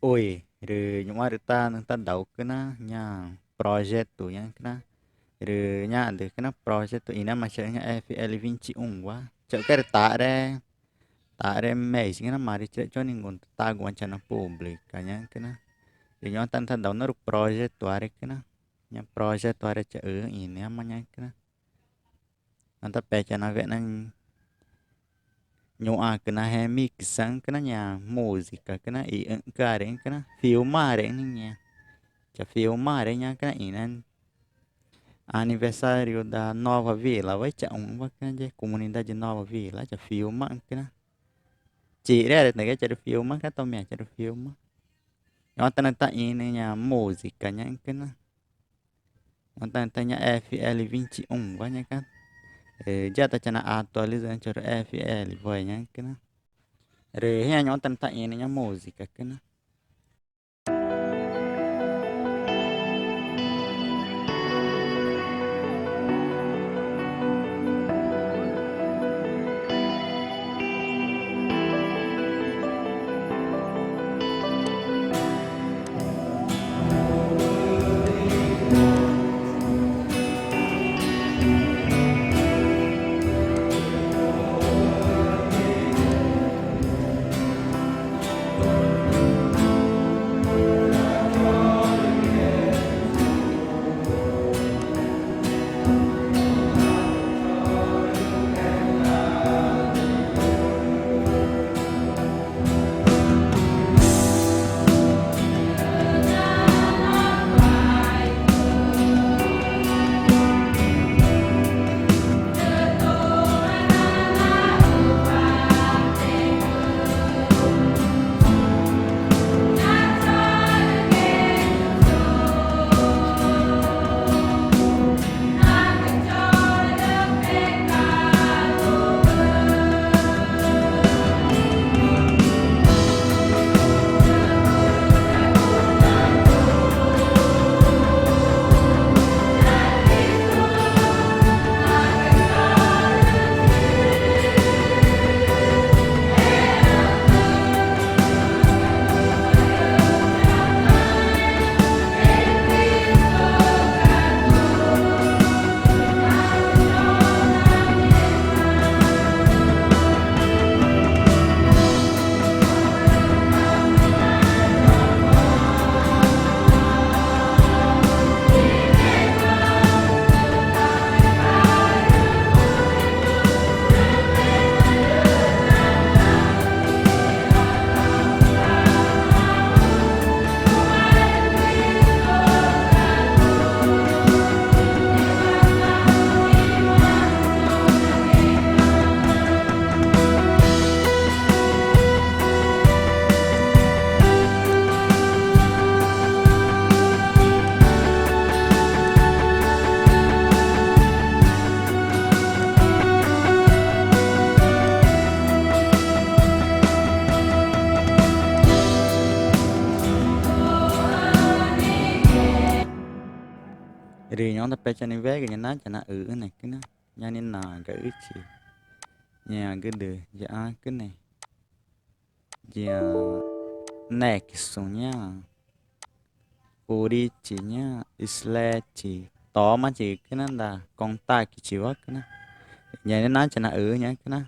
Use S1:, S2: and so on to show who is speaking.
S1: Oi, những ai ta đầu cái nó nha project tu nha cái nó nha được cái nó project tu ina mà chơi nha FL Vinci quá chơi cái tạ ra mấy cái nó mà đi chơi cho nên còn ta quan chân nó public cả nha cái nó những ta đầu nó được project tu are cái nó nha project tu are chơi ở ini mà nha cái nó anh ta pe cho nó vậy nó nyoa cái nó hay mix sang cái nó nhà música cái nó ý cái đấy cái nó film đấy nha já filmar nha cái này nè aniversário da Nova Vila vai chọn với cái comunidade Nova Vila já filmar cái nó chỉ ra được này cái já filmar cái tao mẹ já filmar nó tên ta ini nha música nha cái nó nó tên ta nha FL 21 vai nha cái já ta chana atualizando já FL vai nha cái nó rồi nha nó tên ta ini nha música cái nó rồi nhóm ta pe cho nên vé cái nhà nó này cái nó nhà nên là cái gì nhà cái được dạ cái này dạ next nha Urichinya Islechi toma chỉ cái nó là contact chỉ quá cái nó nhà nó nói cho nó nhá cái nó